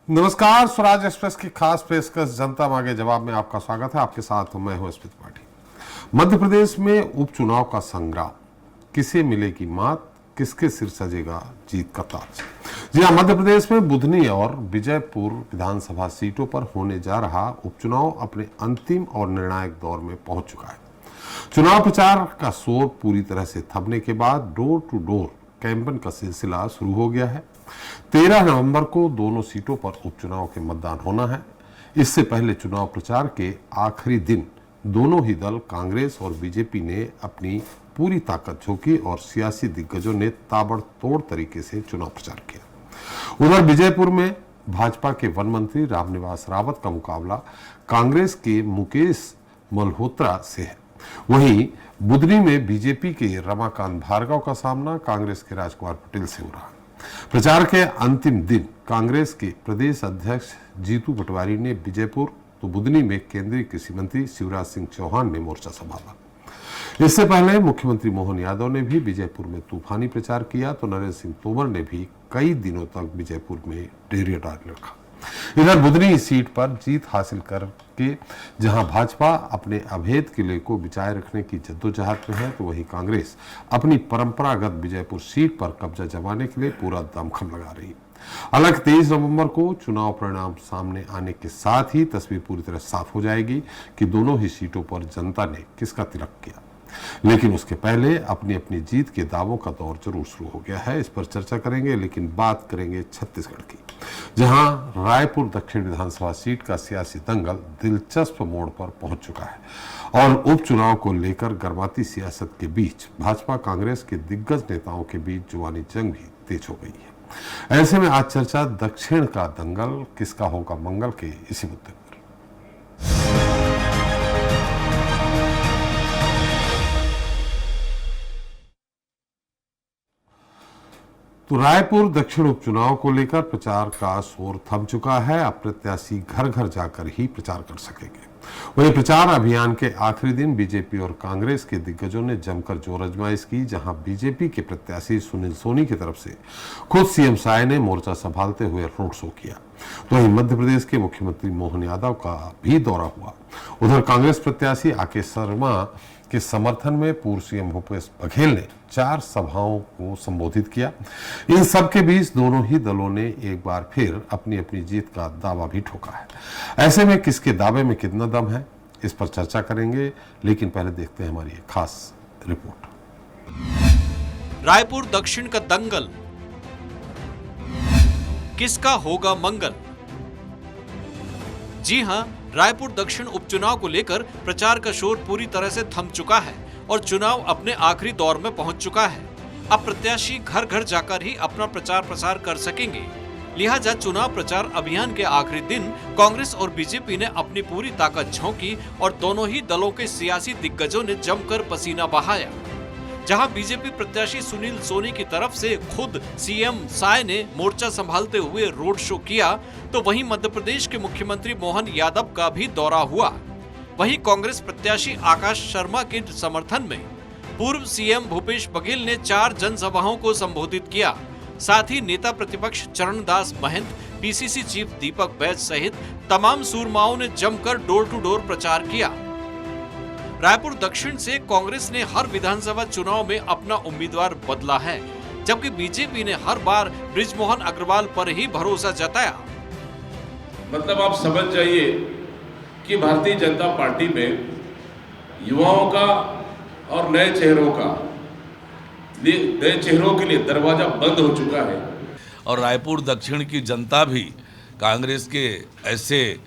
नमस्कार, स्वराज एक्सप्रेस की खास पेशकश जनता मांगे जवाब में आपका स्वागत है। आपके साथ मैं हूं स्मित पाठी। मध्य प्रदेश में उपचुनाव का संग्राम, किसे मिलेगी मात, किसके सिर सजेगा जीत का ताज। जी हां, मध्य प्रदेश में बुधनी और विजयपुर विधानसभा सीटों पर होने जा रहा उपचुनाव अपने अंतिम और निर्णायक दौर में पहुंच चुका है। चुनाव प्रचार का शोर पूरी तरह से थमने के बाद डोर टू डोर कैंपेन का सिलसिला शुरू हो गया है। 13 नवंबर को दोनों सीटों पर उपचुनाव के मतदान होना है। इससे पहले चुनाव प्रचार के आखिरी दिन दोनों ही दल कांग्रेस और बीजेपी ने अपनी पूरी ताकत झोंकी और सियासी दिग्गजों ने ताबड़तोड़ तरीके से चुनाव प्रचार किया। उधर विजयपुर में भाजपा के वन मंत्री रामनिवास रावत का मुकाबला कांग्रेस के मुकेश मल्होत्रा से है। वहीं बुधनी में बीजेपी के रमाकांत भार्गव का सामना कांग्रेस के राजकुमार पटेल से हो रहा। प्रचार के अंतिम दिन कांग्रेस के प्रदेश अध्यक्ष जीतू पटवारी ने विजयपुर तो बुधनी में केंद्रीय कृषि मंत्री शिवराज सिंह चौहान ने मोर्चा संभाला। इससे पहले मुख्यमंत्री मोहन यादव ने भी विजयपुर में तूफानी प्रचार किया तो नरेंद्र सिंह तोमर ने भी कई दिनों तक विजयपुर में डेरा डाल रखा। इधर बुधनी सीट पर जीत हासिल करके जहां भाजपा अपने अभेद किले को बिचाए रखने की जद्दोजहद में है, तो वहीं कांग्रेस अपनी परंपरागत विजयपुर सीट पर कब्जा जमाने के लिए पूरा दमखम लगा रही है। हालांकि 23 नवंबर को चुनाव परिणाम सामने आने के साथ ही तस्वीर पूरी तरह साफ हो जाएगी कि दोनों ही सीटों पर जनता ने किसका तिलक किया। लेकिन उसके पहले अपनी अपनी जीत के दावों का दौर जरूर शुरू हो गया है। इस पर चर्चा करेंगे, लेकिन बात करेंगे छत्तीसगढ़ की, जहां रायपुर दक्षिण विधानसभा सीट का सियासी दंगल दिलचस्प मोड़ पर पहुंच चुका है और उपचुनाव को लेकर गर्माती सियासत के बीच भाजपा कांग्रेस के दिग्गज नेताओं के बीच जुबानी जंग भी तेज हो गई है। ऐसे में आज चर्चा दक्षिण का दंगल किसका होगा मंगल के इसी मुद्दे पर। तो रायपुर दक्षिण उपचुनाव को लेकर प्रचार का शोर थम चुका है। अब प्रत्याशी घर घर जाकर ही प्रचार कर सकेंगे। वहीं प्रचार अभियान के आखिरी दिन बीजेपी और कांग्रेस के दिग्गजों ने जमकर जोर आजमाइश की, जहां बीजेपी के प्रत्याशी सुनील सोनी की तरफ से खुद सीएम साय ने मोर्चा संभालते हुए रोड शो किया। तो वहीं मध्य प्रदेश के मुख्यमंत्री मोहन यादव का भी दौरा हुआ। उधर कांग्रेस प्रत्याशी आके शर्मा के समर्थन में पूर्व सीएम भूपेश बघेल ने 4 सभाओं को संबोधित किया। इन सब के बीच दोनों ही दलों ने एक बार फिर अपनी अपनी जीत का दावा भी ठोका है। ऐसे में किसके दावे में कितना दम है, इस पर चर्चा करेंगे, लेकिन पहले देखते हैं हमारी एक खास रिपोर्ट। रायपुर दक्षिण का दंगल, किसका होगा मंगल। जी हां, रायपुर दक्षिण उपचुनाव को लेकर प्रचार का शोर पूरी तरह से थम चुका है और चुनाव अपने आखिरी दौर में पहुंच चुका है। अब प्रत्याशी घर घर जाकर ही अपना प्रचार प्रसार कर सकेंगे। लिहाजा चुनाव प्रचार अभियान के आखिरी दिन कांग्रेस और बीजेपी ने अपनी पूरी ताकत झोंकी और दोनों ही दलों के सियासी दिग्गजों ने जमकर पसीना बहाया। जहां बीजेपी प्रत्याशी सुनील सोनी की तरफ से खुद सीएम साय ने मोर्चा संभालते हुए रोड शो किया, तो वहीं मध्य प्रदेश के मुख्यमंत्री मोहन यादव का भी दौरा हुआ। वहीं कांग्रेस प्रत्याशी आकाश शर्मा के समर्थन में पूर्व सीएम भूपेश बघेल ने 4 जनसभाओं को संबोधित किया। साथ ही नेता प्रतिपक्ष चरणदास महंत, पीसीसी चीफ दीपक बैज सहित तमाम सूरमाओं ने जमकर डोर टू डोर प्रचार किया। रायपुर दक्षिण से कांग्रेस ने हर विधानसभा चुनाव में अपना उम्मीदवार बदला है, जबकि बीजेपी ने हर बार बृजमोहन अग्रवाल पर ही भरोसा जताया। मतलब आप समझ जाइए कि भारतीय जनता पार्टी में युवाओं का और नए चेहरों के लिए दरवाजा बंद हो चुका है। और रायपुर दक्षिण की जनता भी कांग्रेस के ऐसे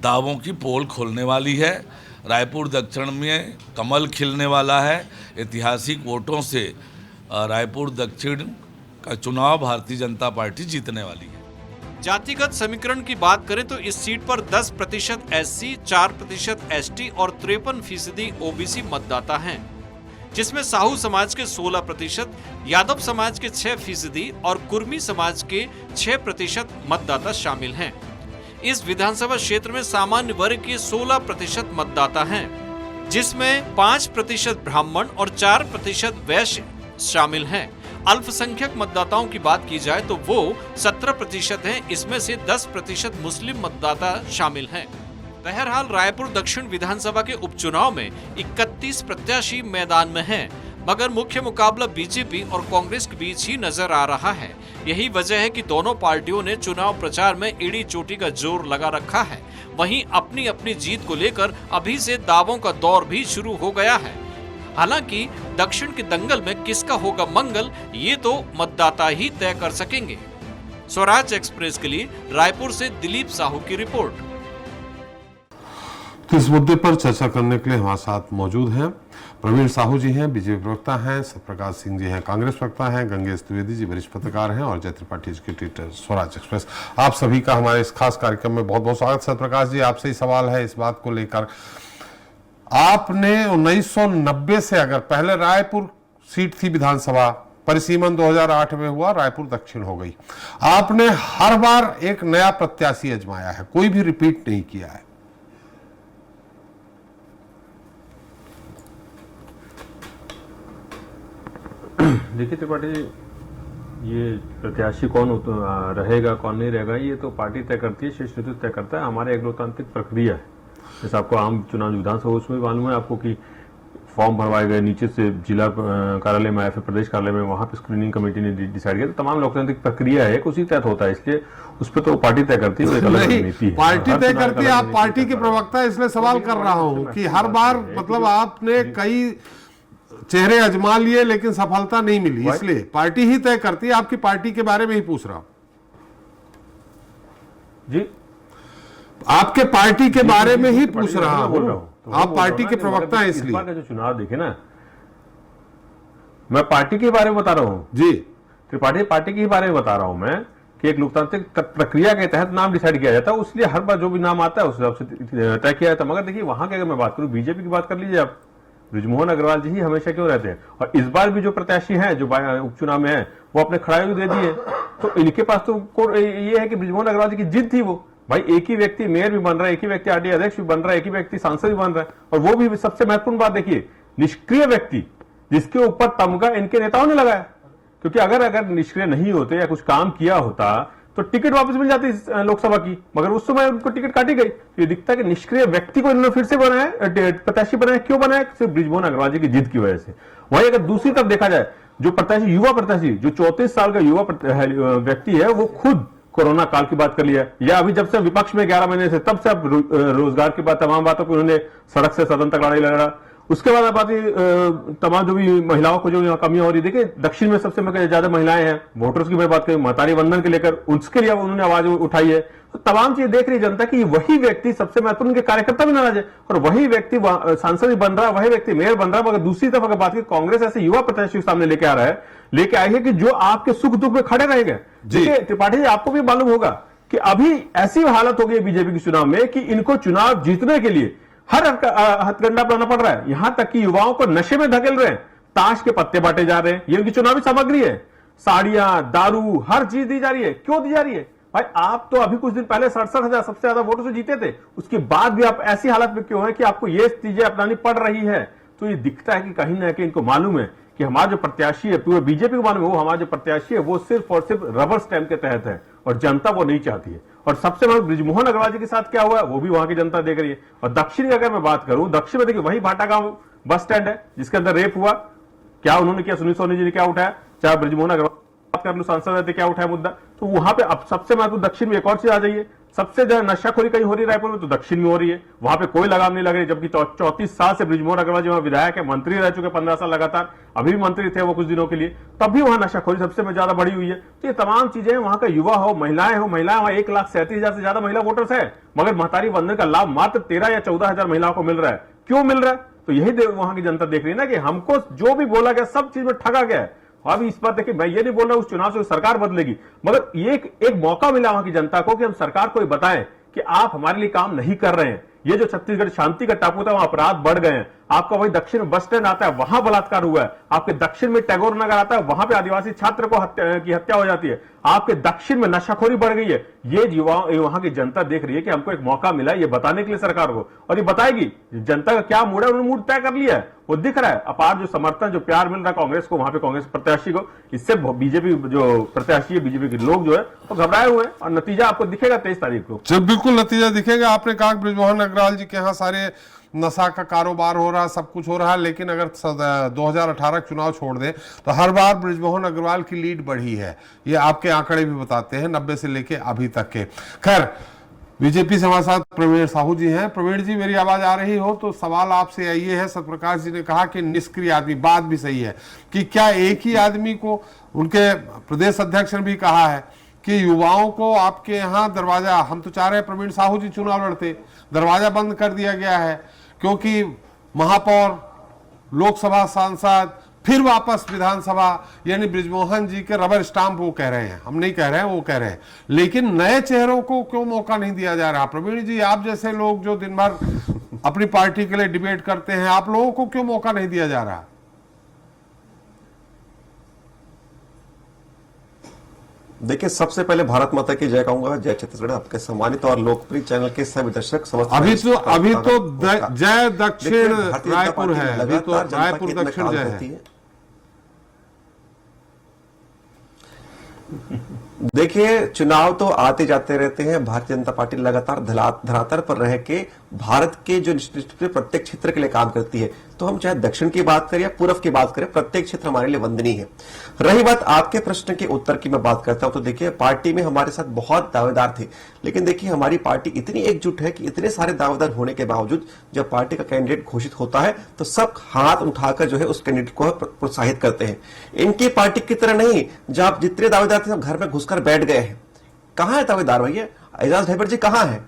दावों की पोल खोलने वाली है। रायपुर दक्षिण में कमल खिलने वाला है। ऐतिहासिक वोटों से रायपुर दक्षिण का चुनाव भारतीय जनता पार्टी जीतने वाली है। जातिगत समीकरण की बात करें तो इस सीट पर 10% एससी, 4% एसटी और 53% ओबीसी मतदाता हैं, जिसमें साहू समाज के 16%, यादव समाज के 6% और कुर्मी समाज के 6% मतदाता शामिल हैं। इस विधानसभा क्षेत्र में सामान्य वर्ग के 16% मतदाता हैं, जिसमें 5% ब्राह्मण और 4% वैश्य शामिल हैं। अल्पसंख्यक मतदाताओं की बात की जाए तो वो 17% हैं, इसमें से 10% मुस्लिम मतदाता शामिल हैं। बहरहाल रायपुर दक्षिण विधानसभा के उपचुनाव में 31 प्रत्याशी मैदान में हैं, मगर मुख्य मुकाबला बीजेपी और कांग्रेस के बीच ही नजर आ रहा है। यही वजह है कि दोनों पार्टियों ने चुनाव प्रचार में एड़ी चोटी का जोर लगा रखा है। वहीं अपनी अपनी जीत को लेकर अभी से दावों का दौर भी शुरू हो गया है। हालांकि दक्षिण के दंगल में किसका होगा मंगल, ये तो मतदाता ही तय कर सकेंगे। स्वराज एक्सप्रेस के लिए रायपुर से दिलीप साहू की रिपोर्ट। तो इस मुद्दे पर चर्चा करने के लिए हमारे साथ मौजूद हैं प्रवीण साहू जी हैं, बीजेपी प्रवक्ता हैं, सत्यप्रकाश सिंह जी हैं, कांग्रेस प्रवक्ता हैं, गंगेश द्विवेदी जी वरिष्ठ पत्रकार हैं और जय Tripathi educated editor Swaraj express. आप सभी का हमारे इस खास कार्यक्रम में बहुत बहुत स्वागत। सत्यप्रकाश जी, आपसे ही सवाल है इस बात को लेकर, आपने 1990 से, अगर पहले रायपुर सीट थी विधानसभा, परिसीमन 2008 में हुआ, रायपुर दक्षिण हो गई, आपने हर बार एक नया प्रत्याशी आजमाया है, कोई भी रिपीट नहीं किया है। देखिए त्रिपाठी जी, ये प्रत्याशी कौन रहेगा कौन नहीं रहेगा ये तो पार्टी तय करती है, शीर्ष नेतृत्व तय करता है। हमारे एक लोकतांत्रिक प्रक्रिया है, जैसे आपको आम चुनाव विधानसभा उसमें मालूम है आपको कि फॉर्म भरवाए गए, नीचे से जिला कार्यालय में या फिर प्रदेश कार्यालय में, वहां पे स्क्रीनिंग कमेटी ने डिसाइड किया। तो तमाम लोकतांत्रिक प्रक्रिया है, उसी तहत होता है, इसलिए उस पर तो पार्टी तय करती है, एक अलग रणनीति है। पार्टी तय करती है, आप पार्टी के प्रवक्ता, इसलिए सवाल कर रहा हूं कि हर बार मतलब आपने कई चेहरे आजमा लिए लेकिन सफलता नहीं मिली, इसलिए पार्टी ही तय करती है। आपकी पार्टी के बारे में ही पूछ रहा हूं जी, आपके पार्टी के बारे में ही पूछ रहा हूं। तो आप पार्टी के प्रवक्ता हैं, इसलिए का जो चुनाव देखे ना, मैं पार्टी के बारे में बता रहा हूं जी, त्रिपाठी पार्टी के बारे में बता रहा हूं मैं कि एक लोकतांत्रिक प्रक्रिया के तहत नाम डिसाइड किया जाता है, इसलिए हर बार जो भी नाम आता है उस हिसाब से तय किया जाता है। मगर देखिए वहां की अगर मैं बात करूं, बीजेपी की बात कर लीजिए आप, बृजमोहन अग्रवाल जी ही हमेशा क्यों रहते हैं, और इस बार भी जो प्रत्याशी हैं जो उपचुनाव में है वो अपने खड़ाई दे दिए, तो इनके पास तो ये है कि बृजमोहन अग्रवाल जी की जिद थी। वो भाई एक ही व्यक्ति मेयर भी बन रहा है, एक ही व्यक्ति आरडीए अध्यक्ष भी बन रहा है, एक ही व्यक्ति सांसद भी बन रहा है, और वो भी सबसे महत्वपूर्ण बात देखिए, निष्क्रिय व्यक्ति जिसके ऊपर तमगा इनके नेताओं ने लगाया, क्योंकि अगर निष्क्रिय नहीं होते या कुछ काम किया होता तो टिकट वापस मिल जाती लोकसभा की, मगर उस समय उनको टिकट काटी गई। तो ये दिखता है कि निष्क्रिय व्यक्ति को इन्होंने फिर से बनाया, प्रत्याशी बनाया। क्यों बनाया? सिर्फ बृजमोहन अग्रवाल जी की जिद की वजह से। वहीं अगर दूसरी तरफ देखा जाए, जो प्रत्याशी युवा प्रत्याशी, जो 34 साल का युवा व्यक्ति है, वो खुद कोरोना काल की बात कर लिया, या अभी जब से विपक्ष में 11 महीने से, तब से अब रोजगार की बात, तमाम बातों को उन्होंने सड़क से सदन तक लड़ाई लड़ा। उसके बाद बात तमाम जो भी महिलाओं को जो यहाँ कमियां हो रही, देखिए दक्षिण में सबसे ज्यादा महिलाएं हैं, वोटर्स की मैं बात करूं, महतारी वंदन के लेकर उसके लिए उन्होंने आवाज उठाई है। तो तमाम चीजें देख रही जनता की वही व्यक्ति सबसे महत्वपूर्ण, उनके कार्यकर्ता भी नाराज है, और वही व्यक्ति सांसद भी बन रहा है, वही व्यक्ति मेयर बन रहा है। मगर दूसरी तरफ अगर बात की, कांग्रेस ऐसे युवा प्रत्याशी सामने लेके आ रहा है, लेके आई है कि जो आपके सुख दुख में खड़े रहेंगे। देखिए त्रिपाठी जी, आपको भी मालूम होगा कि अभी ऐसी हालत हो गई बीजेपी के चुनाव में कि इनको चुनाव जीतने के लिए हर हथकंडा अपनाना पड़ रहा है। यहां तक कि युवाओं को नशे में धकेल रहे हैं, ताश के पत्ते बांटे जा रहे हैं, ये उनकी चुनावी सामग्री है। साड़ियां, दारू, हर चीज दी जा रही है। क्यों दी जा रही है भाई? आप तो अभी कुछ दिन पहले 67,000 सबसे ज्यादा वोटों से जीते थे, उसके बाद भी आप ऐसी हालत में क्यों है कि आपको ये चीजें अपनानी पड़ रही है? तो ये दिखता है कि कहीं ना कहीं इनको मालूम है कि हमारा जो प्रत्याशी है, पूरे बीजेपी को मालूम है, वो हमारा जो प्रत्याशी है वो सिर्फ और सिर्फ रबर स्टैंप के तहत है, और जनता वो नहीं चाहती है। और सबसे बड़ा बृजमोहन अग्रवाल जी के साथ क्या हुआ है वो भी वहां की जनता देख रही है। और दक्षिण की अगर मैं बात करूं, दक्षिण में देखिए वही भाटागांव बस स्टैंड है जिसके अंदर रेप हुआ, क्या उन्होंने किया, सुनील सोनी जी ने क्या उठाया, चाहे बृजमोहन अग्रवाल बात कर लो, सांसद रहते क्या उठाया मुद्दा। तो वहां पे अब सबसे महत्वपूर्ण दक्षिण में एक और चीज आ जाइए, सबसे ज्यादा नशाखोरी कहीं हो रही है रायपुर में तो दक्षिण में हो रही है, वहां पे कोई लगाम नहीं लग रही। जबकि 34 साल से बृजमोहन अग्रवाल जी वहां विधायक है, मंत्री रह चुके 15 साल लगातार, अभी भी मंत्री थे वो कुछ दिनों के लिए, तब भी वहां नशाखोरी सबसे ज्यादा बढ़ी हुई है। तो ये तमाम चीजें, वहां का युवा हो, महिलाएं वहां 1,37,000 से ज्यादा महिला वोटर्स है, मगर महतारी वंदन का लाभ मात्र 13 या 14,000 महिलाओं को मिल रहा है। क्यों मिल रहा है? तो यही वहां की जनता देख रही है ना कि हमको जो भी बोला गया सब चीज में ठगा गया है। अभी इस बात देखिए, मैं ये नहीं बोल रहा उस चुनाव से सरकार बदलेगी, मगर ये एक मौका मिला वहां की जनता को कि हम सरकार को बताएं कि आप हमारे लिए काम नहीं कर रहे हैं। ये जो छत्तीसगढ़ शांति का टापू था, वहां अपराध बढ़ गए हैं, आपका वही दक्षिण में बस स्टैंड आता है, वहां बलात्कार हुआ है। आपके दक्षिण में टैगोर नगर आता है, वहां पे आदिवासी छात्र को की हत्या हो जाती है। आपके दक्षिण में नशाखोरी बढ़ गई है। ये वहां की जनता देख रही है कि हमको एक मौका मिला ये बताने के लिए सरकार को, और ये बताएगी जनता का क्या मूड है। उन्होंने मूड तय कर लिया है, वो दिख रहा है। अपार जो समर्थन, जो प्यार मिल रहा है कांग्रेस को, वहां पे कांग्रेस प्रत्याशी को, इससे बीजेपी जो प्रत्याशी है, बीजेपी के लोग जो है वो घबराए हुए हैं, और नतीजा आपको दिखेगा 23 तारीख को। जब बिल्कुल नतीजा दिखेगा। आपने कहा बृजमोहन अग्रवाल जी के यहाँ सारे नशा का कारोबार हो रहा है, सब कुछ हो रहा है, लेकिन अगर 2018 चुनाव छोड़ दें तो हर बार बृजमोहन अग्रवाल की लीड बढ़ी है। ये आपके आंकड़े भी बताते हैं 90 से लेके अभी तक के। खैर, बीजेपी से हमारे साथ प्रवीण साहू जी हैं। प्रवीण जी, मेरी आवाज आ रही हो तो सवाल आपसे ये है, सत्यप्रकाश जी ने कहा कि निष्क्रिय आदमी, बात भी सही है कि क्या एक ही आदमी को, उनके प्रदेश अध्यक्ष ने भी कहा है कि युवाओं को आपके यहाँ दरवाजा, हम तो चाह रहे हैं प्रवीण साहू जी चुनाव लड़ते, दरवाजा बंद कर दिया गया है क्योंकि महापौर, लोकसभा सांसद, फिर वापस विधानसभा, यानी बृजमोहन जी के रबर स्टाम्प वो कह रहे हैं, हम नहीं कह रहे हैं, वो कह रहे हैं। लेकिन नए चेहरों को क्यों मौका नहीं दिया जा रहा? प्रवीण जी, आप जैसे लोग जो दिन भर अपनी पार्टी के लिए डिबेट करते हैं, आप लोगों को क्यों मौका नहीं दिया जा रहा? देखिए, सबसे पहले भारत माता की जय कहूंगा। जय छत्तीसगढ़। आपके सम्मानित और लोकप्रिय चैनल के सभी दर्शक अभी तो जय दक्षिण रायपुर है, अभी तो रायपुर दक्षिण जय है। देखिए, चुनाव तो आते जाते रहते हैं। भारतीय जनता पार्टी लगातार धरातल पर रह के भारत के जो प्रत्येक क्षेत्र के लिए काम करती है। तो हम चाहे दक्षिण की बात करें या पूर्व की बात करें, प्रत्येक क्षेत्र हमारे लिए वंदनीय है। रही बात आपके प्रश्न के उत्तर की, मैं बात करता हूं तो देखिए, पार्टी में हमारे साथ बहुत दावेदार थे, लेकिन देखिए हमारी पार्टी इतनी एकजुट है कि इतने सारे दावेदार होने के बावजूद जब पार्टी का कैंडिडेट घोषित होता है तो सब हाथ उठाकर जो है उस कैंडिडेट को प्रोत्साहित करते हैं। इनकी पार्टी की तरह नहीं, जब जितने दावेदार थे सब घर में घुसकर बैठ गए हैं। कहां है दावेदार भैया? एजाज ढेबर जी कहां है?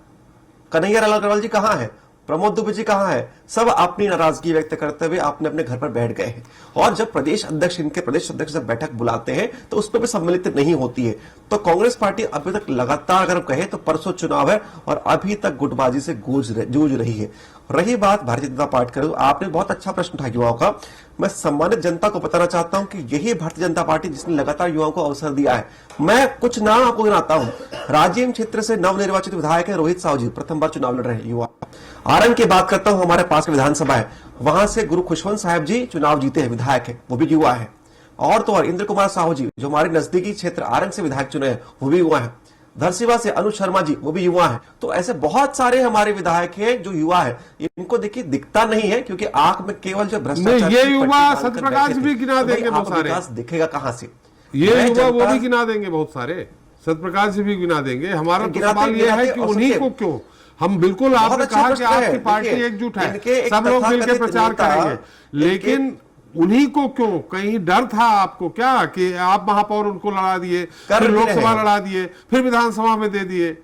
कन्हैया लाल अग्रवाल जी कहां है? प्रमोद दुबे जी कहां है? सब अपनी नाराजगी व्यक्त करते हुए अपने अपने घर पर बैठ गए हैं। और जब प्रदेश अध्यक्ष, इनके प्रदेश अध्यक्ष जब बैठक बुलाते हैं तो उसमें भी सम्मिलित नहीं होती है। तो कांग्रेस पार्टी अभी तक लगातार, अगर कहे तो परसों चुनाव है और अभी तक गुटबाजी से जूझ रही है। रही बात भारतीय जनता पार्टी का, आपने बहुत अच्छा प्रश्न उठाया युवाओं का। मैं सम्मानित जनता को बताना चाहता हूं कि यही भारतीय जनता पार्टी जिसने लगातार युवाओं को अवसर दिया है। मैं कुछ नाम आपको गिनाता हूं। राजिम क्षेत्र से नवनिर्वाचित विधायक है रोहित साहू जी, प्रथम बार चुनाव लड़ रहे हैं युवा। आरंग की बात करता हूं, हमारे पास विधानसभा है, वहां से गुरु खुशवंत साहब जी चुनाव जीते हैं, विधायक है, वो भी युवा है। और तो और इंद्र कुमार साहू जी जो हमारे नजदीकी क्षेत्र आरंग से विधायक चुने हैं, वो भी युवा है। धरसीवा से अनुज शर्मा जी, वो भी युवा है। तो ऐसे बहुत सारे हमारे विधायक हैं जो युवा है। इनको देखिए दिखता नहीं है क्योंकि आंख में केवल जो भ्रष्टाचार, ये युवा सत्यप्रकाश भी गिना देंगे बहुत सारे, विकास दिखेगा कहां से? ये युवा वो भी गिना देंगे बहुत सारे, सत्यप्रकाश भी गिना देंगे। हमारा तो सवाल ये है कि उन्हीं को क्यों? हम बिल्कुल, आपने कहा कि आपकी पार्टी एकजुट है, सब लोग मिलकर प्रचार करेंगे, लेकिन उन्हीं को क्यों? कहीं डर था आपको क्या कि आप महापौर उनको लड़ा दिए, फिर लोकसभा लड़ा दिए, फिर विधानसभा में दे दिए?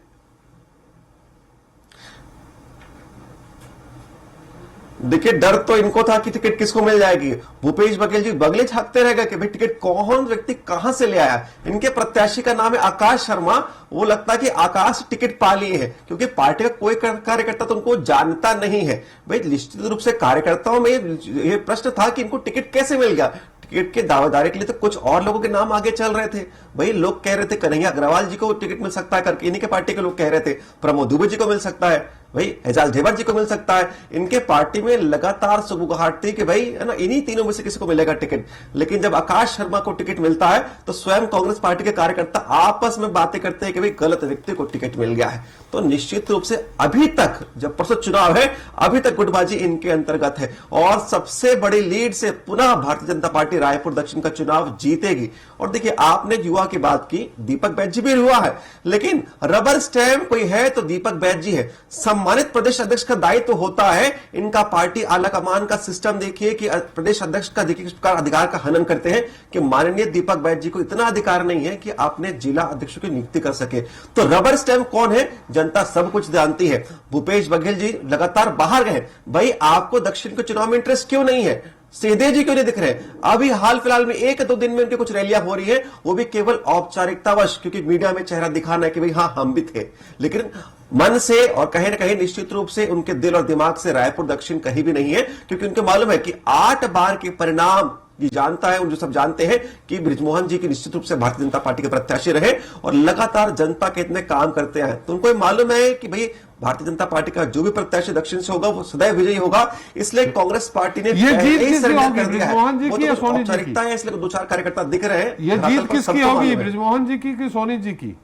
देखिए, डर तो इनको था कि टिकट किसको मिल जाएगी। भूपेश बघेल जी बगले झांकते रह गए कि भाई टिकट कौन व्यक्ति कहां से ले आया। इनके प्रत्याशी का नाम है आकाश शर्मा। वो लगता है कि आकाश टिकट पा लिए है क्योंकि पार्टी का कोई कार्यकर्ता तो उनको जानता नहीं है। भाई निश्चित रूप से कार्यकर्ताओं में ये प्रश्न था कि इनको टिकट कैसे मिल गया। टिकट के दावेदारी के लिए तो कुछ और लोगों के नाम आगे चल रहे थे। भाई लोग कह रहे थे कन्हैया अग्रवाल जी को टिकट मिल सकता है करके, इन्हीं के पार्टी के लोग कह रहे थे प्रमोद दुबे जी को मिल सकता है, भाई एजाज ढेबर जी को मिल सकता है। इनके पार्टी में लगातार सुगबुगाहट थी कि भाई है ना, इन्हीं तीनों में से किसी को मिलेगा टिकट। लेकिन जब आकाश शर्मा को टिकट मिलता है तो स्वयं कांग्रेस पार्टी के कार्यकर्ता आपस में बातें करते हैं कि भाई गलत व्यक्ति को टिकट मिल गया है। तो निश्चित रूप से अभी तक, जब परसों चुनाव है, अभी तक गुटबाजी इनके अंतर्गत है और सबसे बड़ी लीड से पुनः भारतीय जनता पार्टी रायपुर दक्षिण का चुनाव जीतेगी। और देखिए, आपने युवा की बात की, दीपक बैज जी भी युवा है, लेकिन रबर स्टैम्प कोई है तो दीपक बैज जी है। सम्मानित प्रदेश अध्यक्ष का दायित्व तो होता है। इनका पार्टी आला कमान का सिस्टम देखिए कि प्रदेश अध्यक्ष का देखिए किस प्रकार अधिकार का हनन करते हैं कि माननीय दीपक बैज जी को इतना अधिकार नहीं है कि आपने जिला अध्यक्षों की नियुक्ति कर सके। तो रबर स्टैम्प कौन है, जनता सब कुछ जानती है। भूपेश बघेल जी लगातार बाहर गए, भाई आपको दक्षिण के चुनाव में इंटरेस्ट क्यों नहीं है? सीधे जी क्यों नहीं दिख रहे? अभी हाल फिलहाल में 1-2 दिन में उनकी कुछ रैलियां हो रही है, वो भी केवल औपचारिकतावश, क्योंकि मीडिया में चेहरा दिखाना है कि भाई हाँ हम भी थे, लेकिन मन से और कहीं ना कहीं निश्चित रूप से उनके दिल और दिमाग से रायपुर दक्षिण कहीं भी नहीं है, क्योंकि उनको मालूम है कि 8 बार के परिणाम ये जानता है, उन जो सब जानते हैं कि बृजमोहन जी की निश्चित रूप से भारतीय जनता पार्टी के प्रत्याशी रहे और लगातार जनता के इतने काम करते हैं, तो उनको ये मालूम है कि भाई भारतीय जनता पार्टी का जो भी प्रत्याशी दक्षिण से होगा वो सदैव विजयी होगा। इसलिए कांग्रेस पार्टी ने ये जीत किसकी surrender होगी, कर दिया है। बृजमोहन जी वो की तो या सोनी जी की? औपचारिकता है, इसलिए 2-4 कार्यकर्ता दिख रहे हैं। ये धरातल जीत पर किसकी सबको होगी, मालूम है। बृजमोहन जी की कि सोनी जी की?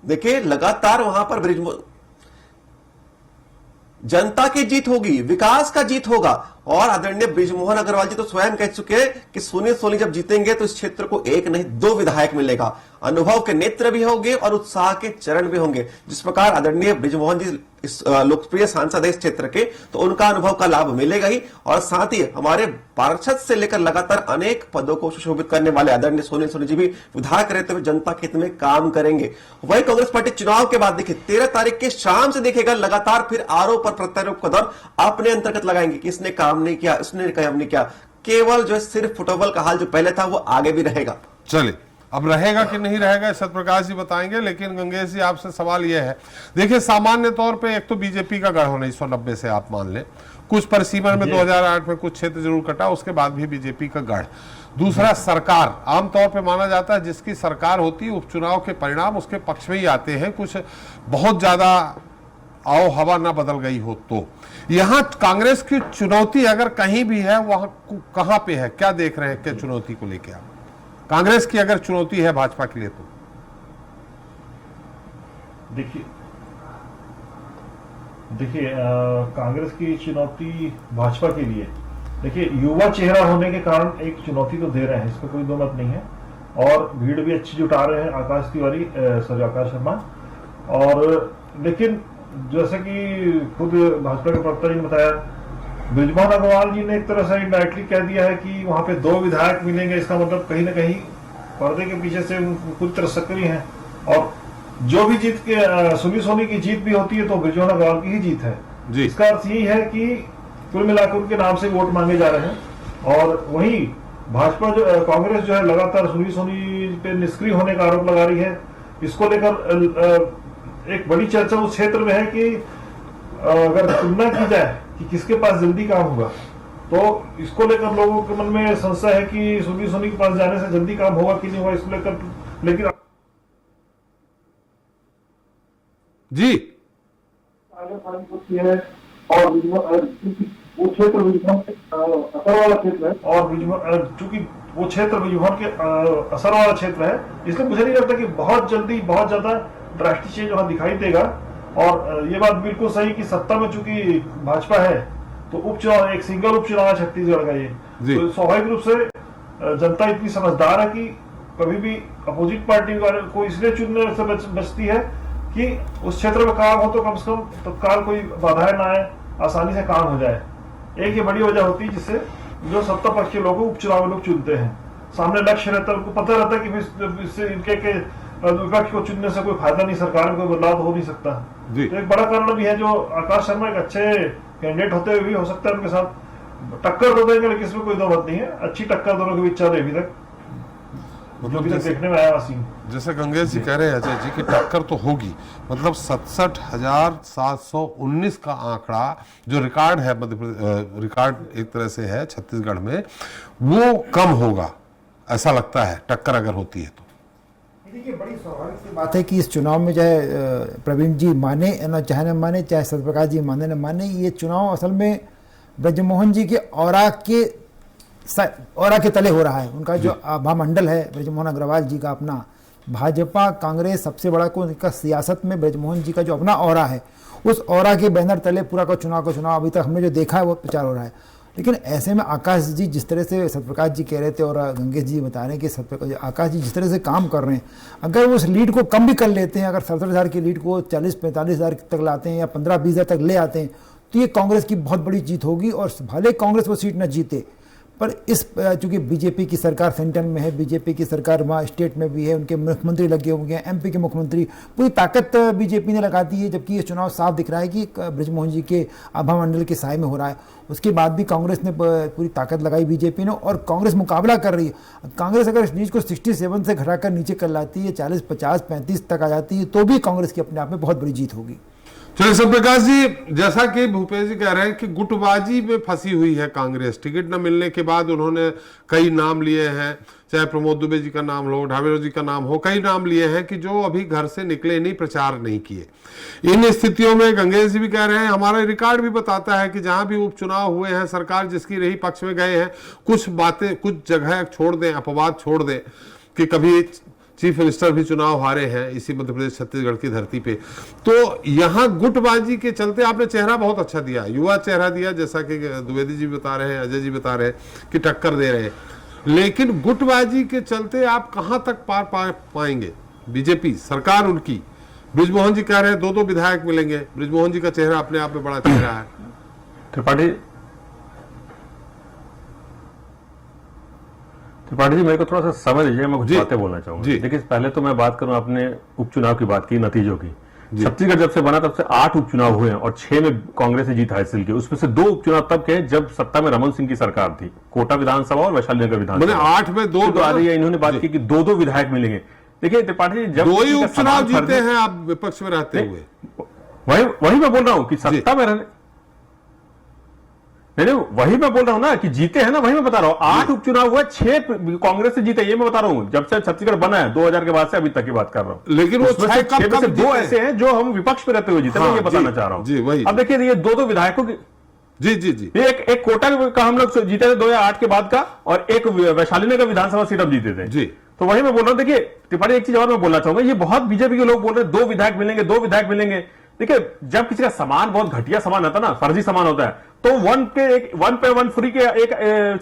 देखिए लगातार वहां पर जनता की जीत होगी, विकास का जीत होगा। और आदरणीय बृजमोहन अग्रवाल जी तो स्वयं कह चुके हैं कि सुनील सोनी जब जीतेंगे तो इस क्षेत्र को 1 नहीं 2 विधायक मिलेगा। अनुभव के नेत्र भी होंगे और उत्साह के चरण भी होंगे। जिस प्रकार आदरणीय बृजमोहन जी इस लोकप्रिय सांसद है इस क्षेत्र के, तो उनका अनुभव का लाभ मिलेगा ही, और साथ ही हमारे पार्षद से लेकर लगातार अनेक पदों को सुशोभित करने वाले आदरणीय सोनी जी भी विधायक रहते हुए जनता के हित में काम करेंगे। वही कांग्रेस पार्टी चुनाव के बाद देखिए 13 तारीख के शाम से देखेगा लगातार फिर आरोप और प्रत्यारोप का दौर अपने अंतर्गत लगाएंगे कि इसने काम नहीं किया, इसने काम नहीं किया। केवल जो सिर्फ फुटबॉल का हाल जो पहले था वो आगे भी रहेगा। चलिए, अब रहेगा कि नहीं रहेगा सत्यप्रकाश जी बताएंगे, लेकिन गंगेश जी आपसे सवाल यह है, देखिए सामान्य तौर पे एक तो बीजेपी का गढ़ 1990 से आप मान लें, कुछ परिसीमन में 2008 में कुछ क्षेत्र जरूर कटा, उसके बाद भी बीजेपी का गढ़। दूसरा सरकार, आमतौर पे माना जाता है जिसकी सरकार होती है उपचुनाव के परिणाम उसके पक्ष में ही आते हैं, कुछ बहुत ज्यादा आओ हवा ना बदल गई हो तो। यहां कांग्रेस की चुनौती अगर कहीं भी है वहां कहां पे है, क्या देख रहे हैं, क्या चुनौती को लेकर आप? कांग्रेस की अगर चुनौती है भाजपा के लिए तो देखिए कांग्रेस की चुनौती भाजपा के लिए, देखिए युवा चेहरा होने के कारण एक चुनौती तो दे रहे हैं, इसका कोई दो मत नहीं है, और भीड़ भी अच्छी जुटा रहे हैं आकाश शर्मा। और लेकिन जैसे कि खुद भाजपा के प्रवक्ता जी ने बताया, बृजमोहन अग्रवाल जी ने एक तरह से इंडायरेक्टली कह दिया है कि वहां पे 2 विधायक मिलेंगे, इसका मतलब कहीं ना कहीं पर्दे के पीछे से पूरी तरह सक्रिय हैं। और जो भी जीत के सुनी सोनी की जीत भी होती है तो बृजमोहन अग्रवाल की ही जीत है। इसका अर्थ यही है कि कुल मिलाकर उनके नाम से वोट मांगे जा रहे हैं। और वहीं भाजपा जो कांग्रेस जो है लगातार सुनी सोनी पे निष्क्रिय होने का आरोप लगा रही है। इसको लेकर एक बड़ी चर्चा उस क्षेत्र में है कि अगर तुलना की जाए कि किसके पास जल्दी काम होगा, तो इसको लेकर लोगों के मन में संशय है कि सुनी सोनी के पास जाने से जल्दी काम होगा कि नहीं होगा, इसको लेकर। लेकिन जी है और वो क्षेत्र असर वाला क्षेत्र है, और चूंकि वो क्षेत्र बृजमोहन के असर वाला क्षेत्र है, इसलिए मुझे नहीं लगता कि बहुत जल्दी बहुत ज्यादा ड्रास्टिक चेंज वहां दिखाई देगा। और ये बात बिल्कुल सही कि सत्ता में चूंकि भाजपा है तो उपचुनाव एक सिंगल उपचुनाव है छत्तीसगढ़ का, ये तो स्वाभाविक रूप से जनता इतनी समझदार है कि कभी भी अपोजिट पार्टी को इसलिए चुनने से बचती है कि उस क्षेत्र में काम हो तो कम से कम तत्काल कोई बाधाएं ना आए, आसानी से काम हो जाए। एक ये बड़ी वजह होती है जिससे जो सत्ता पक्ष के लोग उपचुनाव में लोग चुनते हैं, सामने लक्ष्य रहता है, उनको पता रहता है कि इससे इनके विपक्ष को चुनने से कोई फायदा नहीं, सरकार में कोई बदलाव हो नहीं सकता। तो एक बड़ा कारण भी है जो आकाश शर्मा एक अच्छे कैंडिडेट होते हुए भी हो सकता है उनके साथ टक्कर दो देंगे, लेकिन इसमें कोई दो मत नहीं है, अच्छी टक्कर दोनों के बीच चल रही अभी तक, जो अभी तक देखने में आया सीन। जैसे गंगेश जी कह रहे हैं अजय जी की टक्कर तो होगी, मतलब 67,719 का आंकड़ा जो रिकॉर्ड है मध्य प्रदेश, रिकॉर्ड एक तरह से है छत्तीसगढ़ में, वो कम होगा ऐसा लगता है टक्कर अगर होती है तो। देखिए बड़ी स्वाभाविक सी बात है कि इस चुनाव में चाहे प्रवीण जी माने न चाहे न माने, चाहे सत्यप्रकाश जी माने न माने, ये चुनाव असल में बृजमोहन जी के ऑरा के तले हो रहा है। उनका जो आभामंडल है बृजमोहन अग्रवाल जी का अपना, भाजपा कांग्रेस सबसे बड़ा को उनका सियासत में बृजमोहन जी का जो अपना ऑरा है, उस ऑरा के बैनर तले पूरा का चुनाव अभी तक हमने जो देखा है वो प्रचार हो रहा है। लेकिन ऐसे में आकाश जी जिस तरह से सत्यप्रकाश जी कह रहे थे और गंगेश जी बता रहे हैं कि आकाश जी जिस तरह से काम कर रहे हैं, अगर वो उस लीड को कम भी कर लेते हैं, अगर 67,000 की लीड को 40-45,000 तक लाते हैं या 15-20,000 तक ले आते हैं, तो ये कांग्रेस की बहुत बड़ी जीत होगी। और भले कांग्रेस वो सीट न जीते, पर इस चूंकि बीजेपी की सरकार सेंटर में है, बीजेपी की सरकार वहाँ स्टेट में भी है, उनके मुख्यमंत्री लगे हुए हैं, एमपी के मुख्यमंत्री, पूरी ताकत बीजेपी ने लगा दी है, जबकि ये चुनाव साफ दिख रहा है कि बृजमोहन जी के आभा मंडल के साए में हो रहा है। उसके बाद भी कांग्रेस ने पूरी ताकत लगाई बीजेपी ने, और कांग्रेस मुकाबला कर रही है। कांग्रेस अगर इस चीज को 67 से घटाकर नीचे कर लाती है, 40, 50, 35 तक आ जाती है, तो भी कांग्रेस की अपने आप में बहुत बड़ी जीत होगी। चलिए सत्यप्रकाश जी, जैसा कि भूपेश जी कह रहे हैं कि गुटबाजी में फंसी हुई है कांग्रेस। टिकट न मिलने के बाद उन्होंने कई नाम लिए हैं, चाहे प्रमोद दुबे जी का नाम हो, ढाबेरो जी का नाम हो, कई नाम लिए हैं कि जो अभी घर से निकले नहीं, प्रचार नहीं किए। इन स्थितियों में गंगेश जी भी कह रहे हैं, हमारा रिकॉर्ड भी बताता है कि जहां भी उपचुनाव हुए हैं, सरकार जिसकी रही पक्ष में गए हैं, कुछ बातें, कुछ जगह छोड़ दें, अपवाद छोड़ दें कि कभी चीफ मिनिस्टर भी चुनाव हारे हैं इसी मध्य प्रदेश छत्तीसगढ़ की धरती पे। तो यहाँ गुटबाजी के चलते आपने चेहरा बहुत अच्छा दिया, युवा चेहरा दिया, जैसा कि द्विवेदी जी बता रहे हैं, अजय जी बता रहे हैं कि टक्कर दे रहे हैं। लेकिन गुटबाजी के चलते आप कहां तक पार पाएंगे? बीजेपी सरकार उनकी, बृजमोहन जी कह रहे हैं 2-2 विधायक मिलेंगे। बृजमोहन जी का चेहरा अपने आप में बड़ा चेहरा है। त्रिपाठी जी, मेरे को थोड़ा सा समझ लीजिए, मैं कुछ बातें बोलना चाहूंगा। देखिए, पहले तो मैं बात करूं, आपने उपचुनाव की बात की, नतीजों की। छत्तीसगढ़ जब से बना तब से 8 उपचुनाव हुए हैं और 6 में कांग्रेस ने जीत हासिल की। उसमें से 2 उपचुनाव तब के जब सत्ता में रमन सिंह की सरकार थी, कोटा विधानसभा और वैशाली नगर विधानसभा। 8 में 2 तो आ रही है। इन्होंने बात की कि 2-2 विधायक मिलेंगे। देखिए त्रिपाठी जी, जब 2 ही उपचुनाव जीते हैं आप विपक्ष में रहते हुए, वही मैं बोल रहा हूं कि सत्ता में रहने, नहीं, वही मैं बोल रहा हूं ना कि जीते हैं ना, वही मैं बता रहा हूं। 8 उपचुनाव हुए, 6 कांग्रेस से जीते, ये मैं बता रहा हूं। जब से छत्तीसगढ़ बना है 2000 के बाद से अभी तक की बात कर रहा हूं। लेकिन वो 6 कब 2 ऐसे हैं जो हम विपक्ष में रहते हुए जीते, मैं ये बताना चाह रहा हूं। अब देखिए, ये 2-2 विधायकों की, जी एक कोटा का हम लोग जीते थे 2008 के बाद का, और एक वैशाली नगर विधानसभा सीट हम जीते थे। तो वही मैं बोल रहा हूं। देखिए त्रिपाठी, एक चीज और मैं बोलना चाहूंगा, ये बहुत बीजेपी के लोग बोल रहे हैं 2 विधायक मिलेंगे, 2 विधायक मिलेंगे। देखिए, जब किसी का सामान बहुत घटिया सामान होता है ना, फर्जी सामान होता है, तो 1 पे 1 फ्री के एक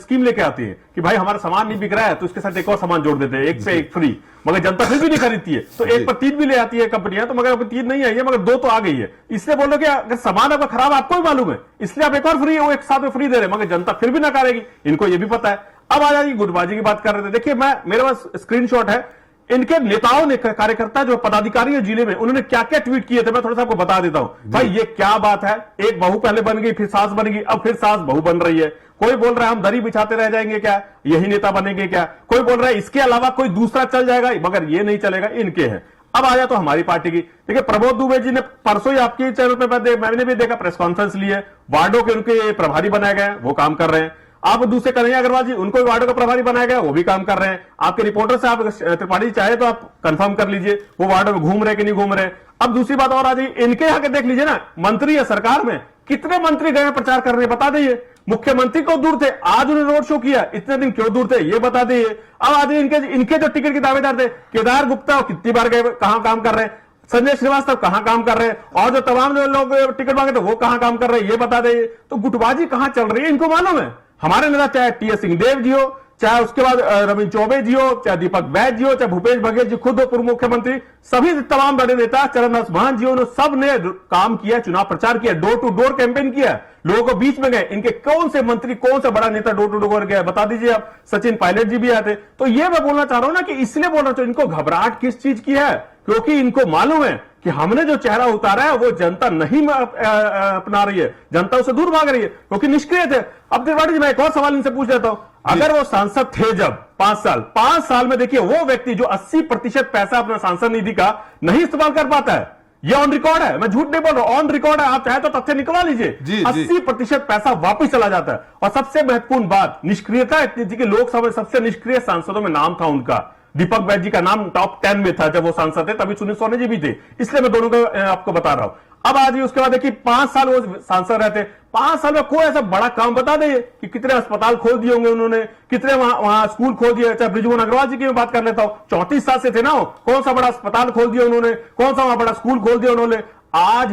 स्कीम लेके आती है कि भाई हमारा सामान नहीं बिक रहा है तो इसके साथ एक और सामान जोड़ देते हैं, 1 पे 1 फ्री। मगर जनता फिर भी नहीं खरीदती है, तो 1 पर 3 भी ले आती है कंपनियां। तो मगर अब 3 नहीं आई है, मगर 2 तो आ गई है। इसलिए बोल रहे कि अगर सामान आपका खराब आपको भी मालूम है, इसलिए आप एक और फ्री, वो एक साथ में फ्री दे रहे हैं, मगर जनता फिर भी नकारेगी। इनको ये भी पता है। अब आ जाइए, गुटबाजी की बात कर रहे थे। देखिए, मेरे पास स्क्रीनशॉट है, इनके नेताओं ने, कार्यकर्ता जो पदाधिकारी है जिले में, उन्होंने क्या क्या ट्वीट किए थे, मैं थोड़ा सा आपको बता देता हूं। भाई, ये क्या बात है? एक बहू पहले बन गई, फिर सास बन गई, अब फिर सास बहू बन रही है। कोई बोल रहा है हम दरी बिछाते रह जाएंगे क्या, यही नेता बनेंगे क्या? कोई बोल रहा है इसके अलावा कोई दूसरा चल जाएगा, मगर ये नहीं चलेगा, इनके हैं। अब आ जाए तो हमारी पार्टी की। देखिए, प्रमोद दुबे जी ने परसों ही आपके चैनल पे मैंने भी देखा, प्रेस कॉन्फ्रेंस ली है। वार्डो के उनके प्रभारी बनाए गए, वो काम कर रहे हैं। आप दूसरे कन्हैया अग्रवाल जी, उनको भी वार्डो का प्रभारी बनाया गया, वो भी काम कर रहे हैं। आपके रिपोर्टर से आप त्रिपाठी चाहे तो आप कंफर्म कर लीजिए वो वार्डो में घूम रहे कि नहीं घूम रहे। अब दूसरी बात और आ जाइए, इनके यहाँ के देख लीजिए ना, मंत्री है सरकार में, कितने मंत्री गए प्रचार करने, बता दीजिए। मुख्यमंत्री को दूर थे, आज उन्होंने रोड शो किया, इतने दिन क्यों दूर थे, ये बता दीजिए। अब आज इनके जो टिकट के दावेदार थे, केदार गुप्ता, कितनी बार गए, कहां काम कर रहे हैं, संजय श्रीवास्तव कहां काम कर रहे हैं, और जो तमाम लोग टिकट मांगे थे वो कहां काम कर रहे हैं, ये बता दीजिए। तो गुटबाजी कहां चल रही है, इनको मालूम है। हमारे नेता, चाहे टी.एस. सिंहदेव जी हो, चाहे उसके बाद रविंद्र चौबे जी हो, चाहे दीपक बैद जी हो, चाहे भूपेश बघेल जी खुद हो पूर्व मुख्यमंत्री, सभी तमाम बड़े नेता, चरणदास महंत जी, उन्होंने सब ने काम किया, चुनाव प्रचार किया, डोर टू डोर कैंपेन किया, लोगों को बीच में गए। इनके कौन से मंत्री, कौन सा बड़ा नेता डोर टू डोर गया, बता दीजिए आप। सचिन पायलट जी भी आते। तो ये मैं बोलना चाह रहा हूं ना कि इसलिए बोलना चाहूं, इनको घबराहट किस चीज की है, क्योंकि इनको मालूम है कि हमने जो चेहरा उतारा है वो जनता नहीं अपना रही है, जनता उससे दूर भाग रही है, क्योंकि निष्क्रिय थे। अब त्रिपाठी जी, मैं एक और सवाल इनसे पूछ लेता हूं, अगर वो सांसद थे जब 5 साल में, देखिए वो व्यक्ति जो 80% पैसा अपना सांसद निधि का नहीं इस्तेमाल कर पाता है, ये ऑन रिकॉर्ड है, मैं झूठ नहीं बोल रहा हूं, ऑन रिकॉर्ड है, आप चाहे तो तथ्य निकलवा लीजिए। 80% पैसा वापिस चला जाता है। और सबसे महत्वपूर्ण बात, निष्क्रियता इतनी थी कि लोकसभा में सबसे निष्क्रिय सांसदों में नाम था उनका। दीपक बैद जी का नाम टॉप 10 में था जब वो सांसद थे, तभी सुनील सोनी जी भी थे। इसलिए मैं दोनों को आपको बता रहा हूं। अब आज उसके बाद देखिए 5 साल वो सांसद रहते, 5 साल में कोई ऐसा बड़ा काम बता दे कि कितने अस्पताल खोल दिए होंगे उन्होंने, कितने वहां स्कूल खोल दिए। चाहे बृजमोहन अग्रवाल जी की मैं बात कर लेता हूं, 34 साल से थे ना, कौन सा बड़ा अस्पताल खोल दिया उन्होंने, कौन सा वहां बड़ा स्कूल खोल दिया उन्होंने। आज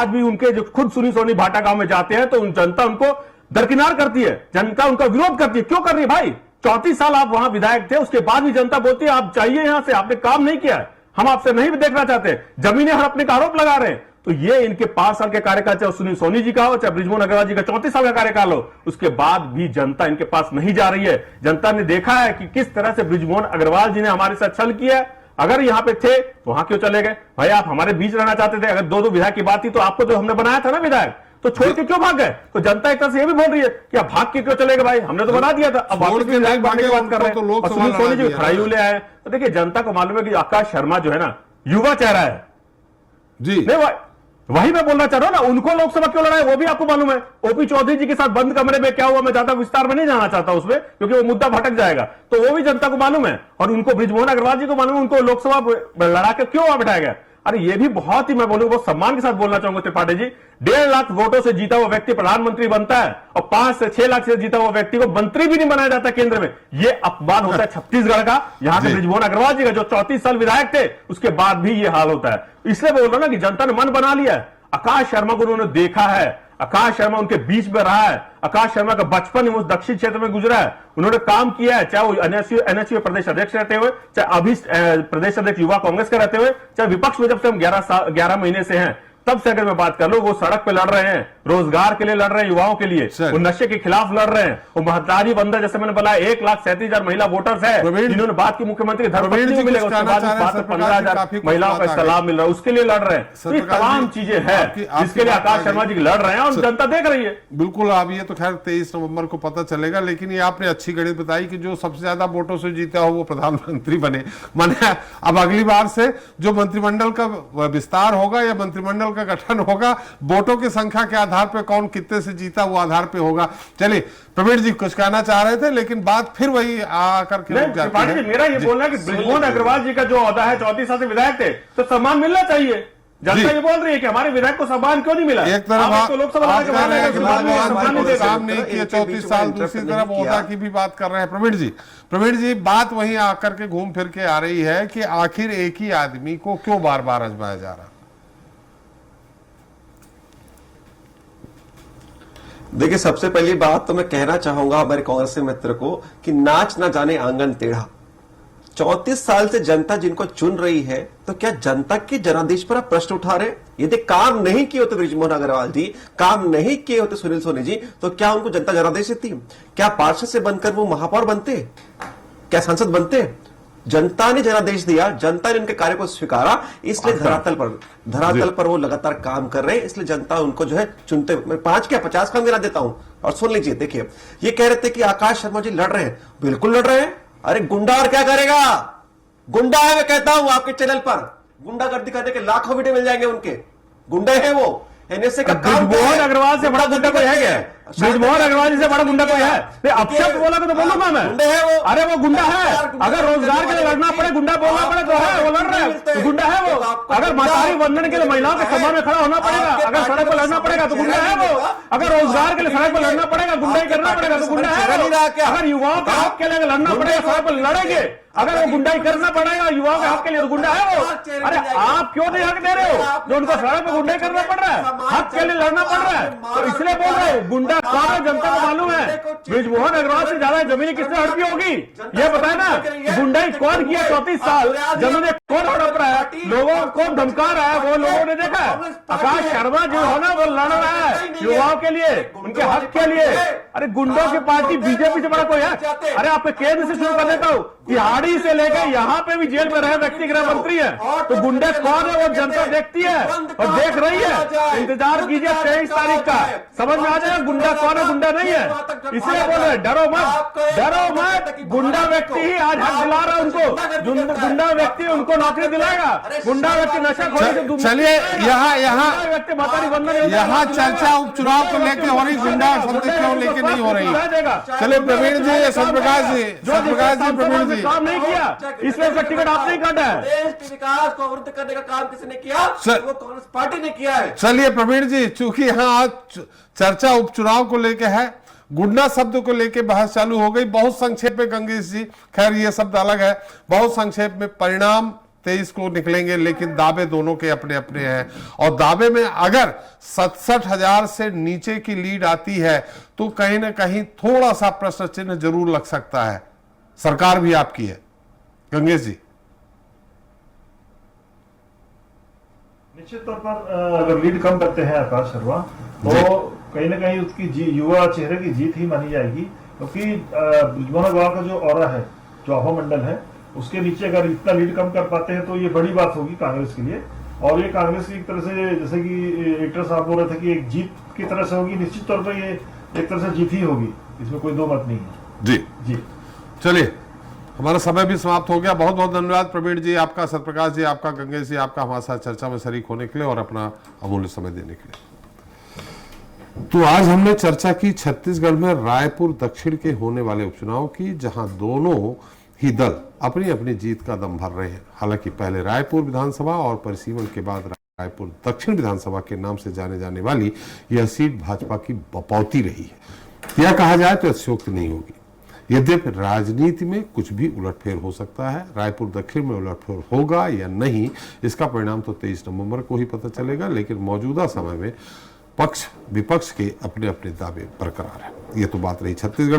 भी उनके जो खुद सुनी सोनी भाटा गांव में जाते हैं तो जनता उनको दरकिनार करती है, जनता उनका विरोध करती है। क्यों कर रही है भाई? 34 साल आप वहां विधायक थे, उसके बाद भी जनता बोलती है आप चाहिए यहां से, आपने काम नहीं किया है, हम आपसे नहीं भी देखना चाहते, जमीनें हड़पने का आरोप लगा रहे हैं। तो ये इनके 5 साल के कार्यकाल, चाहे सुनील सोनी जी का हो, चाहे बृजमोहन अग्रवाल जी का 34 साल का कार्यकाल हो, उसके बाद भी जनता इनके पास नहीं जा रही है। जनता ने देखा है कि किस तरह से बृजमोहन अग्रवाल जी ने हमारे साथ छल किया। अगर यहां पे थे तो वहां क्यों चले गए भाई? आप हमारे बीच रहना चाहते थे। अगर 2-2 विधायक की बात थी तो आपको जो हमने बनाया था ना विधायक, तो छोड़ के क्यों भाग गए? तो जनता एक तरह से ये भी बोल रही है कि आप भाग के क्यों चले गए भाई? हमने तो बना दिया था, अब वापस भी विधायक बनने की बात कर रहे हैं। और सुनील सोनी जी खड़ाई ले आए। तो देखिए, जनता को मालूम है कि आकाश शर्मा जो है ना, युवा चेहरा है जी। नहीं, वही मैं बोलना चाह रहा हूं ना, उनको लोकसभा क्यों लड़ा है वो भी आपको मालूम है। ओपी चौधरी जी के साथ बंद कमरे में क्या हुआ, मैं ज्यादा विस्तार में नहीं जाना चाहता उसमें, क्योंकि वो मुद्दा भटक जाएगा। तो वो भी जनता को मालूम है, और उनको बृजमोहन अग्रवाल जी को मालूम है उनको लोकसभा लड़ा के क्यों वहां बिठाया गया। अरे ये भी बहुत ही, मैं बोलूंगा बहुत सम्मान के साथ बोलना चाहूंगा त्रिपाठी जी, 1.5 लाख वोटों से जीता हुआ व्यक्ति प्रधानमंत्री बनता है, और 5 से 6 लाख से जीता हुआ व्यक्ति को मंत्री भी नहीं बनाया जाता केंद्र में। ये अपमान होता है छत्तीसगढ़ का। यहाँ के बृजमोहन अग्रवाल जी का जो 34 साल विधायक थे, उसके बाद भी ये हाल होता है। इसलिए बोल रहा हूं ना कि जनता ने मन बना लिया है। आकाश शर्मा को उन्होंने देखा है, आकाश शर्मा उनके बीच में रहा है, आकाश शर्मा का बचपन उस दक्षिण क्षेत्र में गुजरा है, उन्होंने काम किया है, चाहे वो एनएसयू प्रदेश अध्यक्ष रहते हुए, चाहे अभी प्रदेश अध्यक्ष युवा कांग्रेस के रहते हुए, चाहे विपक्ष में जब से हम 11 महीने से हैं तब से अगर मैं बात कर लूं, वो सड़क पे लड़ रहे हैं, रोजगार के लिए लड़ रहे हैं, युवाओं के लिए, वो नशे के खिलाफ लड़ रहे हैं, वो महतारी बंदर, जैसे मैंने बोला 1,37,000 महिला वोटर्स है जिन्होंने बात की मुख्यमंत्री धर्मपत्नी को मिलेगा, उसके बाद 15,000 महिलाओं का सलाह मिल रहा है, उसके लिए लड़ रहे हैं। तो ये तमाम चीजें हैं जिसके लिए आकाश शर्मा जी लड़ रहे हैं और जनता देख रही है। बिल्कुल, अब ये तो खैर 23 नवंबर को पता चलेगा, लेकिन ये आपने अच्छी गणित बताई कि जो सबसे ज्यादा वोटों से जीता हो वो प्रधानमंत्री बने। माने अब अगली बार से जो मंत्रिमंडल का विस्तार होगा या मंत्रिमंडल का गठन होगा, वोटों की संख्या के आधार पर कौन कितने से जीता वो आधार पे होगा। चलिए, प्रवीण जी कुछ कहना चाह रहे थे, लेकिन बात फिर वही आकर के मेरा ये बोलना है कि बृजमोहन अग्रवाल जी का जो ओहदा है, 34 साल से विधायक थे, तो सम्मान मिलना चाहिए। जनता ये बोल रही है कि हमारे विधायक को सम्मान क्यों नहीं मिला। एक तरफ लोकसभा काम नहीं किया 34 साल, दूसरी तरफ ओहदा की भी बात कर रहे हैं प्रवीण जी बात वहीं आकर के घूम फिर के आ रही है कि आखिर एक ही आदमी को क्यों बार बार आजमाया जा रहा। देखिए, सबसे पहली बात तो मैं कहना चाहूंगा हमारे कांग्रेस मित्र को कि नाच ना जाने आंगन टेढ़ा। 34 साल से जनता जिनको चुन रही है, तो क्या जनता के जनादेश पर आप प्रश्न उठा रहे? यदि काम नहीं किए होते बृजमोहन अग्रवाल जी, काम नहीं किए होते सुनील सोनी जी, तो क्या उनको जनता जनादेश देती? क्या पार्षद से बनकर वो महापौर बनते? क्या सांसद बनते? जनता ने जनादेश दिया, जनता ने उनके कार्य को स्वीकारा, इसलिए धरातल पर वो लगातार काम कर रहे हैं, इसलिए जनता उनको जो है चुनते। मैं 5 क्या 50 काम गिना देता हूं। और सुन लीजिए, देखिए, ये कह रहे थे कि आकाश शर्मा जी लड़ रहे हैं, बिल्कुल लड़ रहे हैं। अरे गुंडा और क्या करेगा? गुंडा है, मैं कहता हूं आपके चैनल पर गुंडागर्दी करने के लाखों वीडियो मिल जाएंगे उनके। गुंडे हैं वो। एनएसए का काम बृजमोहन अग्रवाल से बड़ा गुंडा कोई है क्या? बृजमोहन अग्रवाल जी से बड़ा गुंडा कोई है? अपशब्द बोला तो बोलूंगा मैं। अरे वो गुंडा है, अगर रोजगार के लिए लड़ना पड़े, गुंडा बोलना पड़े तो है, वो लड़ रहे हैं तो गुंडा है वो। अगर महतारी वंदन के लिए महिलाओं के सम्मान में खड़ा होना पड़ेगा, अगर सड़क पर लड़ना पड़ेगा तो गुंडा है वो। अगर रोजगार के लिए सड़क पर लड़ना पड़ेगा, गुंडाई करना पड़ेगा तो गुंडा है। अगर युवाओं के हक के लिए लड़ना पड़ेगा, सड़क पर लड़ेंगे, अगर वो गुंडाई करना पड़ेगा युवाओं के हक के लिए तो गुंडा है वो। अरे आप क्यों नहीं हक दे रहे हो जो उनको सड़क पर गुंडाई करना पड़ रहा है, हक के लिए लड़ना पड़ रहा है? तो इसलिए बोल रहे हो गुंडा कौन है, जनता को मालूम है। बृजमोहन अग्रवाल से ज्यादा जमीन किसने हड़पी होगी ये बताए ना। गुंडाई कौन किया 34 साल, जमीनें कौन हड़प रहा है, लोगों को कौन धमका रहा है, वो लोगों ने देखा है। आकाश शर्मा जो है ना, वो लड़ रहा है युवाओं के लिए, उनके हक के लिए। अरे गुंडों की पार्टी बीजेपी से बड़ा कोई है? अरे आपके केंद्र से शुरू कर देता हूं, तिहाड़ी से लेकर यहाँ पे भी जेल में रहे व्यक्ति गृह मंत्री है, तो गुंडे कौन है वो जनता देखती है और देख रही है। इंतजार कीजिए 23 तारीख का, समझ में आ जाएगा गुंडा कौन है, गुंडा नहीं है। इसलिए बोल रहे डरो मत, गुंडा व्यक्ति ही आज हक दिला रहा है उनको, गुंडा व्यक्ति उनको नौकरी दिलाएगा, गुंडा व्यक्ति नशा खोरी। चलिए, यहाँ चर्चा उपचुनाव को लेकर हो रही, गुंडा क्यों लेके नहीं हो रही। चलिए प्रवीण जी, सत्यप्रकाश जी, प्रवीण जी काम नहीं किया, इसलिए उसका टिकट आपने ही काटा है। देश के विकास को अवरुद्ध करने का काम किसने किया? वो कांग्रेस पार्टी ने किया है। चलिए प्रवीण जी, चूंकि यहाँ आज चर्चा उपचुनाव को लेकर है, गुंडा शब्द को लेकर बहस चालू हो गई। बहुत संक्षेप में गंगेश जी, खैर ये शब्द अलग है, बहुत संक्षेप में परिणाम 23 को निकलेंगे, लेकिन दावे दोनों के अपने अपने हैं। और दावे में अगर 67,000 से नीचे की लीड आती है तो कहीं ना कहीं थोड़ा सा प्रश्न चिन्ह जरूर लग सकता है। सरकार भी आपकी है गंगेश जी। निश्चित तौर पर अगर लीड कम करते हैं आकाश शर्मा तो कहीं ना कहीं उसकी युवा चेहरे की जीत ही मानी जाएगी, क्योंकि बृजमोहन अग्रवाल का जो ऑरा है, जो आभा मंडल है, उसके नीचे अगर इतना लीड कम कर पाते हैं तो ये बड़ी बात होगी कांग्रेस के लिए। और ये कांग्रेस की एक तरह से, जैसे कि एडिटर साहब बोल रहे थे कि एक जीत की तरह से होगी, निश्चित तौर पर ये एक तरह से जीत ही होगी, इसमें कोई दो मत नहीं है। जी जी चलिए, हमारा समय भी समाप्त हो गया। बहुत बहुत धन्यवाद प्रवीण जी आपका, सत्यप्रकाश जी आपका, गंगेश जी आपका हमारे साथ चर्चा में शरीक होने के लिए और अपना अमूल्य समय देने के लिए। तो आज हमने चर्चा की छत्तीसगढ़ में रायपुर दक्षिण के होने वाले उपचुनाव की, जहां दोनों ही दल अपनी अपनी जीत का दम भर रहे हैं। हालांकि पहले रायपुर विधानसभा और परिसीमन के बाद रायपुर दक्षिण विधानसभा के नाम से जाने जाने वाली यह सीट भाजपा की बपौती रही है। यह कहा जाए तो अतिशयोक्ति नहीं होगी। यद्यपि राजनीति में कुछ भी उलटफेर हो सकता है। रायपुर दक्षिण में उलटफेर होगा या नहीं, इसका परिणाम तो 23 नवंबर को ही पता चलेगा। लेकिन मौजूदा समय में पक्ष विपक्ष के अपने अपने दावे बरकरार है। ये तो बात रही छत्तीसगढ़